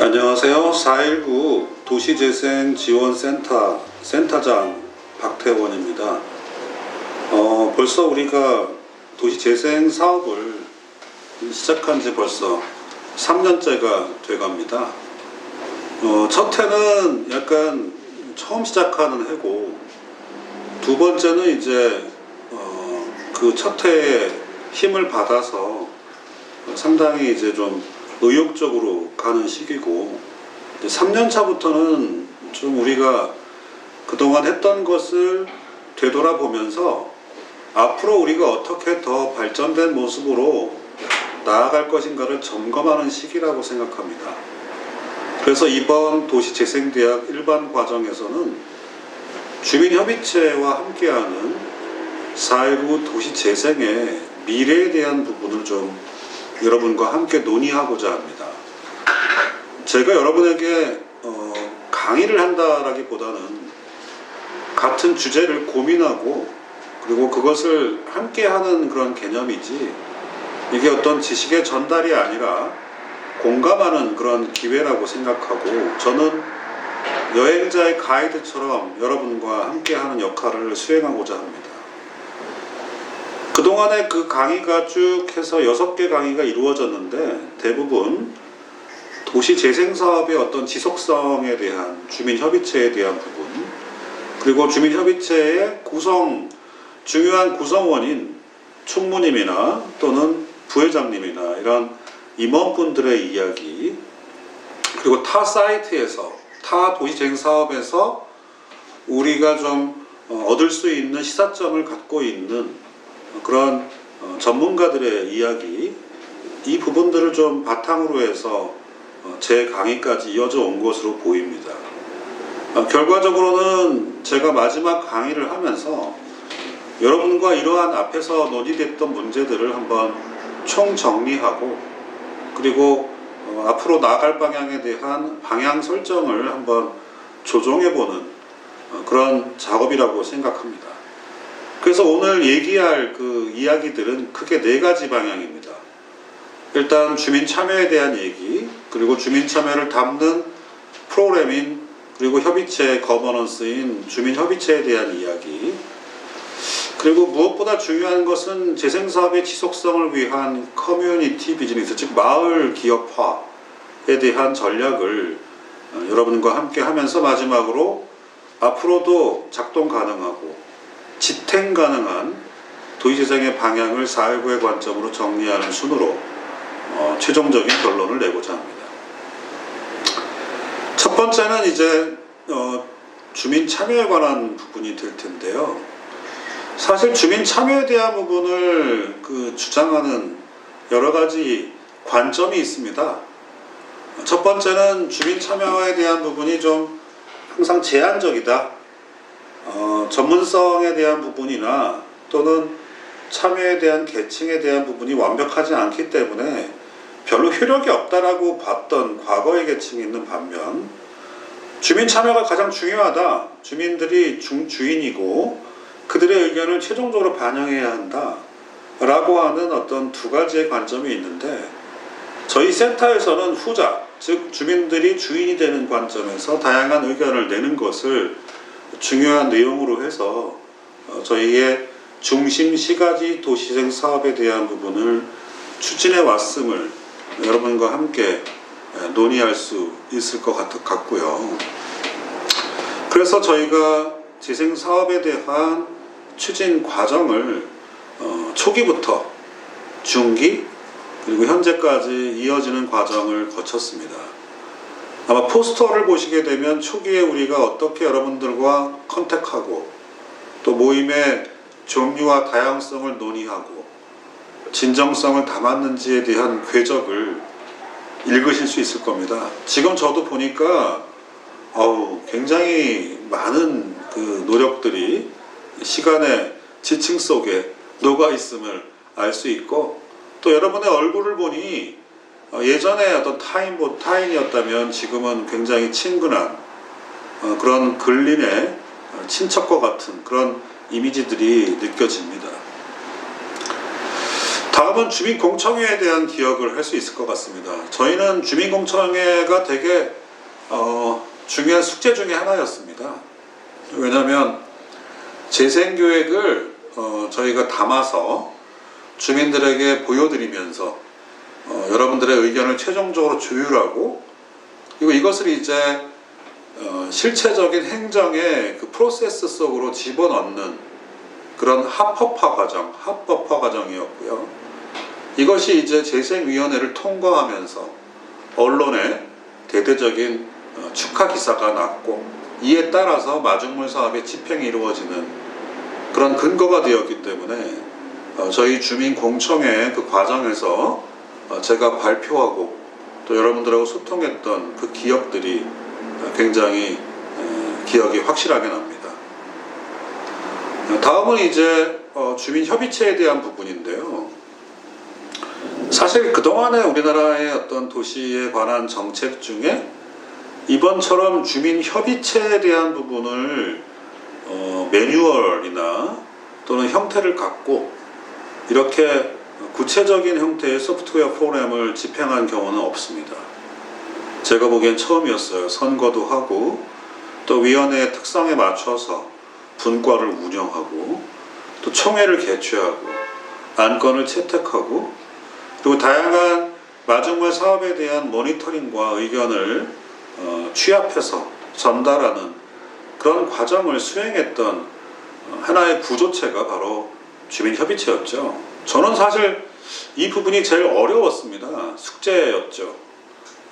안녕하세요. 4.19 도시재생지원센터 센터장 박태원입니다. 벌써 우리가 도시재생 사업을 시작한 지 벌써 3년째가 돼갑니다. 첫 해는 약간 처음 시작하는 해고, 두 번째는 이제 그 첫 해에 힘을 받아서 상당히 이제 좀 의욕적으로 가는 시기고, 3년 차부터는 좀 우리가 그동안 했던 것을 되돌아보면서 앞으로 우리가 어떻게 더 발전된 모습으로 나아갈 것인가를 점검하는 시기라고 생각합니다. 그래서 이번 도시재생대학 일반 과정에서는 주민협의체와 함께하는 4.19 도시재생의 미래에 대한 부분을 좀 여러분과 함께 논의하고자 합니다. 제가 여러분에게 강의를 한다라기보다는 같은 주제를 고민하고 그리고 그것을 함께 하는 그런 개념이지, 이게 어떤 지식의 전달이 아니라 공감하는 그런 기회라고 생각하고, 저는 여행자의 가이드처럼 여러분과 함께 하는 역할을 수행하고자 합니다. 그동안에 그 강의가 쭉 해서 6개 강의가 이루어졌는데, 대부분 도시재생사업의 어떤 지속성에 대한, 주민협의체에 대한 부분, 그리고 주민협의체의 중요한 구성원인 총무님이나 또는 부회장님이나 이런 임원분들의 이야기, 그리고 타 사이트에서, 타 도시재생사업에서 우리가 좀 얻을 수 있는 시사점을 갖고 있는 그런 전문가들의 이야기, 이 부분들을 좀 바탕으로 해서 제 강의까지 이어져 온 것으로 보입니다. 결과적으로는 제가 마지막 강의를 하면서 여러분과 이러한 앞에서 논의됐던 문제들을 한번 총정리하고, 그리고 앞으로 나아갈 방향에 대한 방향 설정을 한번 조정해보는 그런 작업이라고 생각합니다. 그래서 오늘 얘기할 그 이야기들은 크게 4가지 방향입니다. 일단 주민 참여에 대한 얘기, 그리고 주민 참여를 담는 프로그램인, 그리고 협의체 거버넌스인 주민협의체에 대한 이야기, 그리고 무엇보다 중요한 것은 재생사업의 지속성을 위한 커뮤니티 비즈니스, 즉 마을 기업화에 대한 전략을 여러분과 함께 하면서, 마지막으로 앞으로도 작동 가능하고 지탱 가능한 도시재생의 방향을 4.19의 관점으로 정리하는 순으로 최종적인 결론을 내고자 합니다. 첫 번째는 이제 주민 참여에 관한 부분이 될 텐데요. 사실 주민 참여에 대한 부분을 주장하는 여러 가지 관점이 있습니다. 첫 번째는 주민 참여에 대한 부분이 좀 항상 제한적이다. 전문성에 대한 부분이나 또는 참여에 대한 계층에 대한 부분이 완벽하지 않기 때문에 별로 효력이 없다라고 봤던 과거의 계층이 있는 반면, 주민 참여가 가장 중요하다, 주민들이 주인이고 그들의 의견을 최종적으로 반영해야 한다 라고 하는 어떤 2가지의 관점이 있는데, 저희 센터에서는 후자, 즉 주민들이 주인이 되는 관점에서 다양한 의견을 내는 것을 중요한 내용으로 해서 저희의 중심 시가지 도시재생 사업에 대한 부분을 추진해 왔음을 여러분과 함께 논의할 수 있을 것 같고요. 그래서 저희가 재생 사업에 대한 추진 과정을 초기부터 중기 그리고 현재까지 이어지는 과정을 거쳤습니다. 아마 포스터를 보시게 되면 초기에 우리가 어떻게 여러분들과 컨택하고 또 모임의 종류와 다양성을 논의하고 진정성을 담았는지에 대한 궤적을 읽으실 수 있을 겁니다. 지금 저도 보니까 굉장히 많은 그 노력들이 시간의 지층 속에 녹아 있음을 알 수 있고, 또 여러분의 얼굴을 보니 예전에 어떤 타인이었다면 지금은 굉장히 친근한 그런 근린의 친척과 같은 그런 이미지들이 느껴집니다. 다음은 주민공청회에 대한 기억을 할 수 있을 것 같습니다. 저희는 주민공청회가 되게 중요한 숙제 중에 하나였습니다. 왜냐하면 재생계획을 저희가 담아서 주민들에게 보여드리면서 여러분들의 의견을 최종적으로 조율하고, 그리고 이것을 이제 실체적인 행정의 그 프로세스 속으로 집어넣는 그런 합법화 과정이었고요. 이것이 이제 재생위원회를 통과하면서 언론에 대대적인 축하 기사가 났고, 이에 따라서 마중물 사업의 집행이 이루어지는 그런 근거가 되었기 때문에 저희 주민공청회 그 과정에서 제가 발표하고 또 여러분들하고 소통했던 그 기억들이 굉장히 기억이 확실하게 납니다. 다음은 이제 주민협의체에 대한 부분인데요. 사실 그동안에 우리나라의 어떤 도시에 관한 정책 중에 이번처럼 주민협의체에 대한 부분을 매뉴얼이나 또는 형태를 갖고 이렇게 구체적인 형태의 소프트웨어 프로그램을 집행한 경우는 없습니다. 제가 보기엔 처음이었어요. 선거도 하고 또 위원회의 특성에 맞춰서 분과를 운영하고 또 총회를 개최하고 안건을 채택하고 그리고 다양한 마중물 사업에 대한 모니터링과 의견을 취합해서 전달하는 그런 과정을 수행했던 하나의 구조체가 바로 주민협의체였죠. 저는 사실 이 부분이 제일 어려웠습니다. 숙제였죠.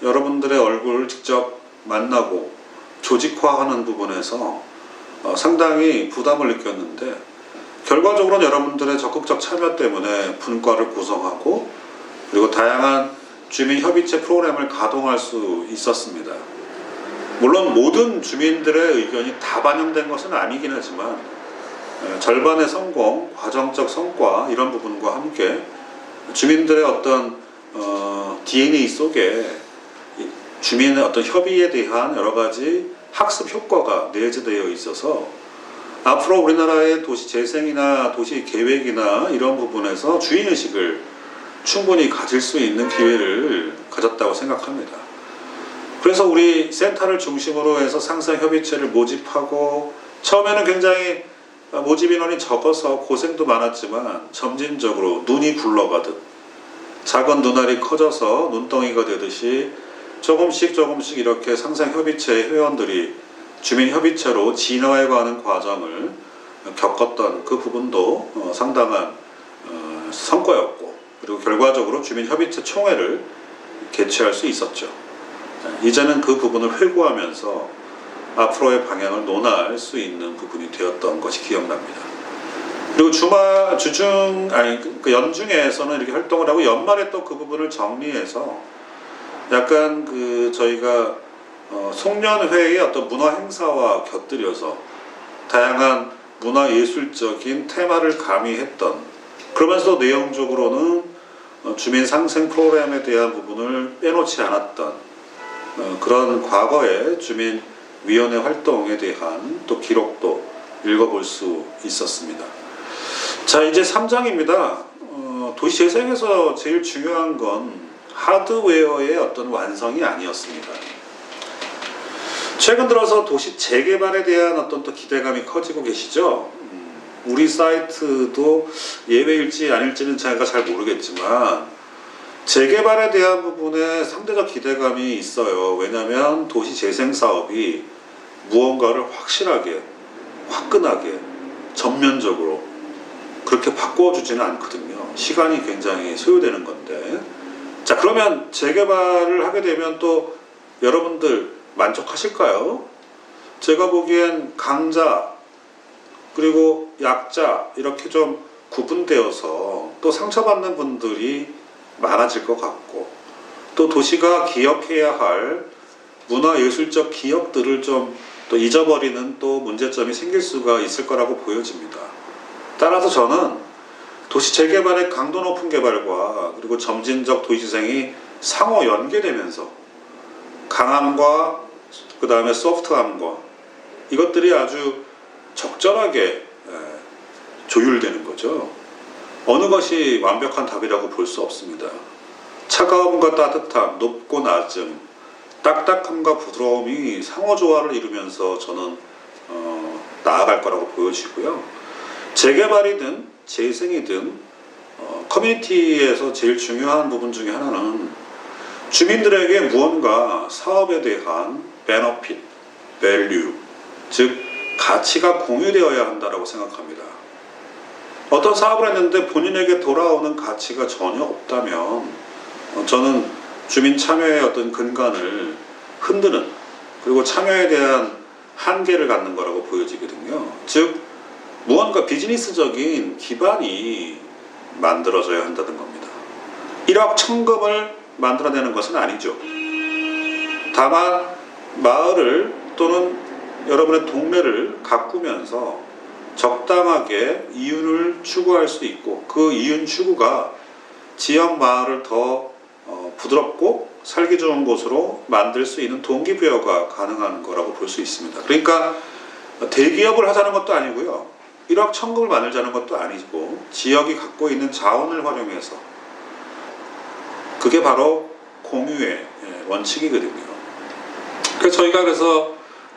여러분들의 얼굴을 직접 만나고 조직화하는 부분에서 상당히 부담을 느꼈는데, 결과적으로는 여러분들의 적극적 참여 때문에 분과를 구성하고 그리고 다양한 주민협의체 프로그램을 가동할 수 있었습니다. 물론 모든 주민들의 의견이 다 반영된 것은 아니긴 하지만 절반의 성공, 과정적 성과 이런 부분과 함께 주민들의 어떤 DNA 속에 주민의 어떤 협의에 대한 여러 가지 학습 효과가 내재되어 있어서 앞으로 우리나라의 도시 재생이나 도시 계획이나 이런 부분에서 주인의식을 충분히 가질 수 있는 기회를 가졌다고 생각합니다. 그래서 우리 센터를 중심으로 해서 상생협의체를 모집하고 처음에는 굉장히 모집 인원이 적어서 고생도 많았지만 점진적으로 눈이 굴러가듯 작은 눈알이 커져서 눈덩이가 되듯이 조금씩 이렇게 상생협의체 회원들이 주민협의체로 진화해가는 과정을 겪었던 그 부분도 상당한 성과였고, 그리고 결과적으로 주민협의체 총회를 개최할 수 있었죠. 이제는 그 부분을 회고하면서 앞으로의 방향을 논할 수 있는 부분이 되었던 것이 기억납니다. 그리고 연중에서는 이렇게 활동을 하고 연말에 또 그 부분을 정리해서 약간 저희가 송년회의 어떤 문화 행사와 곁들여서 다양한 문화예술적인 테마를 가미했던, 그러면서 내용적으로는 주민 상생 프로그램에 대한 부분을 빼놓지 않았던 그런 과거의 주민위원회 활동에 대한 또 기록도 읽어볼 수 있었습니다. 자, 이제 3장입니다. 도시재생에서 제일 중요한 건 하드웨어의 어떤 완성이 아니었습니다. 최근 들어서 도시 재개발에 대한 어떤 또 기대감이 커지고 계시죠. 우리 사이트도 예외일지 아닐지는 제가 잘 모르겠지만 재개발에 대한 부분에 상대적 기대감이 있어요. 왜냐하면 도시 재생 사업이 무언가를 확실하게, 화끈하게, 전면적으로 그렇게 바꿔주지는 않거든요. 시간이 굉장히 소요되는 건데, 자, 그러면 재개발을 하게 되면 또 여러분들 만족하실까요? 제가 보기엔 강자 그리고 약자 이렇게 좀 구분되어서 또 상처받는 분들이 많아질 것 같고, 또 도시가 기억해야 할 문화예술적 기억들을 좀 또 잊어버리는 또 문제점이 생길 수가 있을 거라고 보여집니다. 따라서 저는 도시 재개발의 강도 높은 개발과 그리고 점진적 도시재생이 상호 연계되면서 강함과 그 다음에 소프트함과 이것들이 아주 적절하게 조율되는 거죠. 어느 것이 완벽한 답이라고 볼 수 없습니다. 차가움과 따뜻함, 높고 낮음, 딱딱함과 부드러움이 상호조화를 이루면서 저는 나아갈 거라고 보여지고요. 재개발이든 재생이든 커뮤니티에서 제일 중요한 부분 중에 하나는 주민들에게 무언가 사업에 대한 베너핏, 밸류, 즉 가치가 공유되어야 한다고 생각합니다. 어떤 사업을 했는데 본인에게 돌아오는 가치가 전혀 없다면 저는 주민 참여의 어떤 근간을 흔드는, 그리고 참여에 대한 한계를 갖는 거라고 보여지거든요. 즉 무언가 비즈니스적인 기반이 만들어져야 한다는 겁니다. 1억 천금을 만들어내는 것은 아니죠. 다만 마을을 또는 여러분의 동네를 가꾸면서 적당하게 이윤을 추구할 수 있고, 그 이윤 추구가 지역 마을을 더 부드럽고 살기 좋은 곳으로 만들 수 있는 동기부여가 가능한 거라고 볼 수 있습니다. 그러니까 대기업을 하자는 것도 아니고요, 1억 천금을 만들자는 것도 아니고, 지역이 갖고 있는 자원을 활용해서, 그게 바로 공유의 원칙이거든요. 그래서 저희가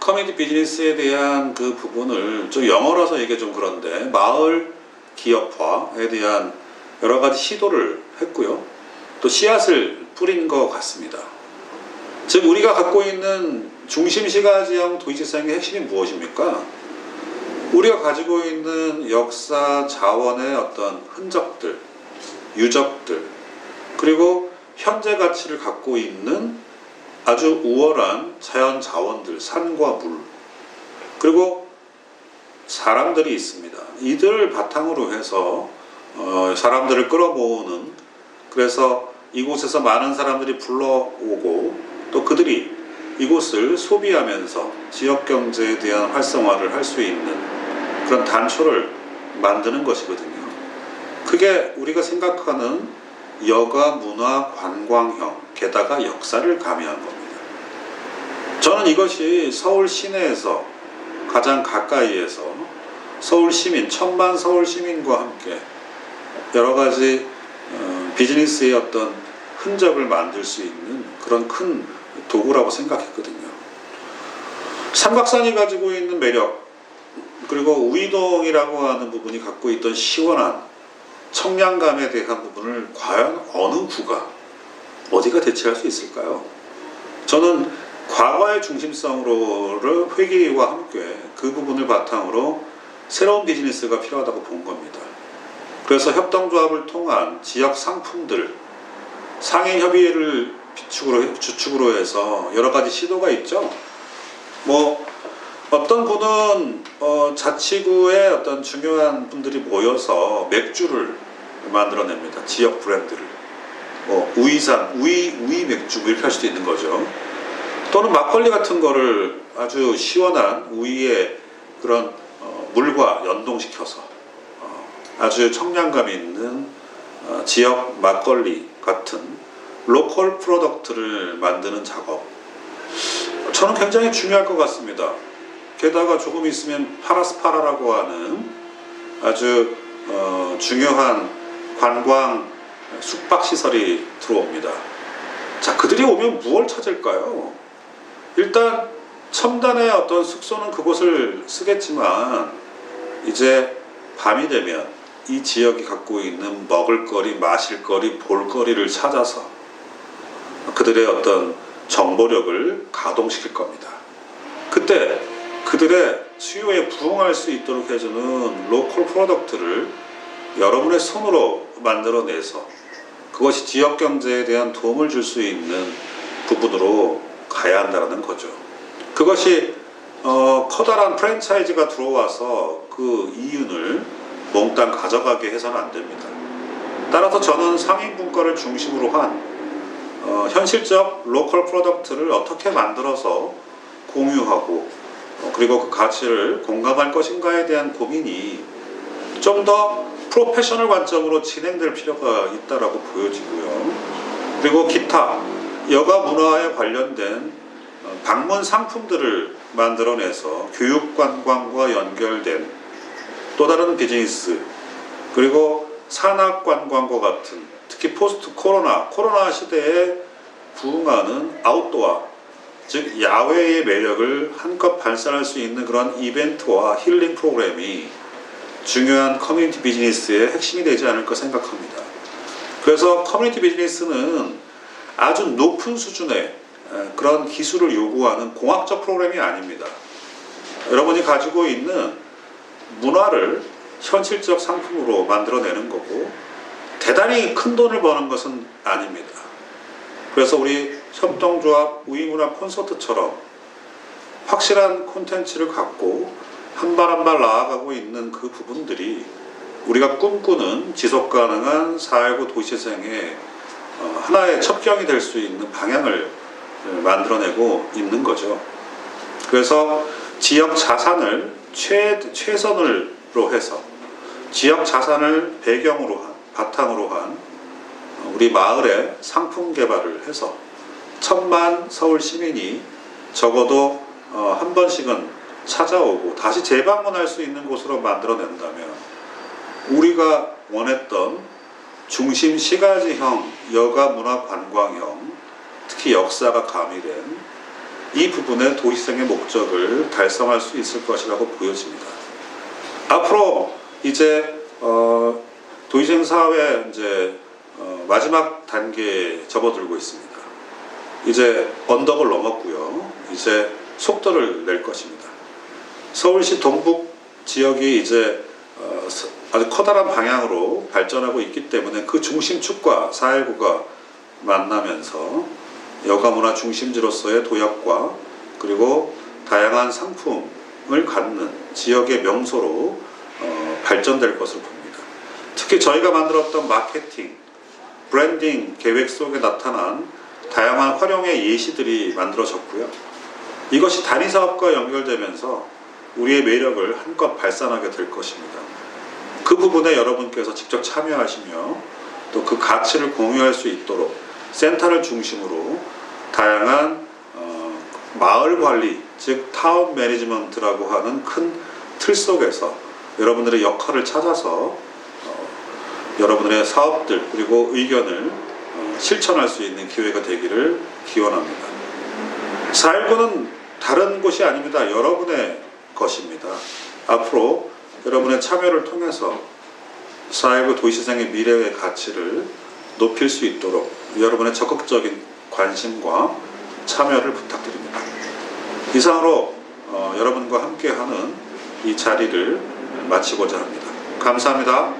커뮤니티 비즈니스에 대한 그 부분을 좀 영어라서 이게 좀 그런데 마을 기업화에 대한 여러 가지 시도를 했고요. 또 씨앗을 뿌린 것 같습니다. 즉 우리가 갖고 있는 중심시가지형 도시재생의 핵심이 무엇입니까? 우리가 가지고 있는 역사, 자원의 어떤 흔적들, 유적들, 그리고 현재 가치를 갖고 있는 아주 우월한 자연 자원들, 산과 물, 그리고 사람들이 있습니다. 이들을 바탕으로 해서 사람들을 끌어모으는, 그래서 이곳에서 많은 사람들이 불러오고 또 그들이 이곳을 소비하면서 지역 경제에 대한 활성화를 할 수 있는 그런 단초를 만드는 것이거든요. 그게 우리가 생각하는 여가, 문화, 관광형, 게다가 역사를 가미한 겁니다. 저는 이것이 서울 시내에서 가장 가까이에서 서울 시민, 천만 서울 시민과 함께 여러 가지 비즈니스의 어떤 흔적을 만들 수 있는 그런 큰 도구라고 생각했거든요. 삼각산이 가지고 있는 매력, 그리고 우이동이라고 하는 부분이 갖고 있던 시원한 청량감에 대한 부분을 과연 어느 구가, 어디가 대체할 수 있을까요? 저는 과거의 중심성으로를 회귀와 함께 그 부분을 바탕으로 새로운 비즈니스가 필요하다고 본 겁니다. 그래서 협동조합을 통한 지역 상품들, 상인 협의회를 주축으로 해서 여러 가지 시도가 있죠. 어떤 분은 자치구의 어떤 중요한 분들이 모여서 맥주를 만들어냅니다. 지역 브랜드를. 우이산, 우이 맥주 이렇게 할 수도 있는 거죠. 또는 막걸리 같은 거를 아주 시원한 우이의 그런 물과 연동시켜서 아주 청량감 있는 지역 막걸리 같은 로컬 프로덕트를 만드는 작업, 저는 굉장히 중요할 것 같습니다. 게다가 조금 있으면 파라스파라라고 하는 아주 중요한 관광 숙박시설이 들어옵니다. 자, 그들이 오면 무엇을 찾을까요? 일단 첨단의 어떤 숙소는 그곳을 쓰겠지만 이제 밤이 되면 이 지역이 갖고 있는 먹을거리, 마실거리, 볼거리를 찾아서 그들의 어떤 정보력을 가동시킬 겁니다. 그때 그들의 수요에 부응할 수 있도록 해주는 로컬 프로덕트를 여러분의 손으로 만들어내서 그것이 지역 경제에 대한 도움을 줄 수 있는 부분으로 가야 한다는 거죠. 그것이 커다란 프랜차이즈가 들어와서 그 이윤을 몽땅 가져가게 해서는 안 됩니다. 따라서 저는 상인분과를 중심으로 한 현실적 로컬 프로덕트를 어떻게 만들어서 공유하고 그리고 그 가치를 공감할 것인가에 대한 고민이 좀 더 프로페셔널 관점으로 진행될 필요가 있다라고 보여지고요. 그리고 기타 여가 문화에 관련된 방문 상품들을 만들어내서 교육 관광과 연결된 또 다른 비즈니스, 그리고 산악관광과 같은, 특히 포스트 코로나 시대에 부응하는 아웃도어, 즉 야외의 매력을 한껏 발산할 수 있는 그런 이벤트와 힐링 프로그램이 중요한 커뮤니티 비즈니스의 핵심이 되지 않을까 생각합니다. 그래서 커뮤니티 비즈니스는 아주 높은 수준의 그런 기술을 요구하는 공학적 프로그램이 아닙니다. 여러분이 가지고 있는 문화를 현실적 상품으로 만들어내는 거고, 대단히 큰 돈을 버는 것은 아닙니다. 그래서 우리 협동조합 우이문화 콘서트처럼 확실한 콘텐츠를 갖고 한 발 한 발 나아가고 있는 그 부분들이 우리가 꿈꾸는 지속가능한 4.19 도시재생의 하나의 첩경이 될 수 있는 방향을 만들어내고 있는 거죠. 그래서 지역 자산을 최선으로 해서 지역 자산을 배경으로 한, 바탕으로 한 우리 마을의 상품 개발을 해서 1000만 서울 시민이 적어도 한 번씩은 찾아오고 다시 재방문할 수 있는 곳으로 만들어낸다면, 우리가 원했던 중심 시가지형 여가 문화 관광형, 특히 역사가 가미된 이 부분의 도시생의 목적을 달성할 수 있을 것이라고 보여집니다. 앞으로 이제 도시생 사업의 이제 마지막 단계에 접어들고 있습니다. 이제 언덕을 넘었고요. 이제 속도를 낼 것입니다. 서울시 동북 지역이 이제 아주 커다란 방향으로 발전하고 있기 때문에 그 중심축과 4.19가 만나면서 여가문화 중심지로서의 도약과 그리고 다양한 상품을 갖는 지역의 명소로 발전될 것을 봅니다. 특히 저희가 만들었던 마케팅, 브랜딩 계획 속에 나타난 다양한 활용의 예시들이 만들어졌고요. 이것이 단위사업과 연결되면서 우리의 매력을 한껏 발산하게 될 것입니다. 그 부분에 여러분께서 직접 참여하시며 또 그 가치를 공유할 수 있도록 센터를 중심으로 다양한 마을 관리, 즉 타운 매니지먼트라고 하는 큰 틀 속에서 여러분들의 역할을 찾아서 여러분들의 사업들 그리고 의견을 실천할 수 있는 기회가 되기를 기원합니다. 4.19는 다른 곳이 아닙니다. 여러분의 것입니다. 앞으로 여러분의 참여를 통해서 4.19 도시재생의 미래의 가치를 높일 수 있도록 여러분의 적극적인 관심과 참여를 부탁드립니다. 이상으로 여러분과 함께하는 이 자리를 마치고자 합니다. 감사합니다.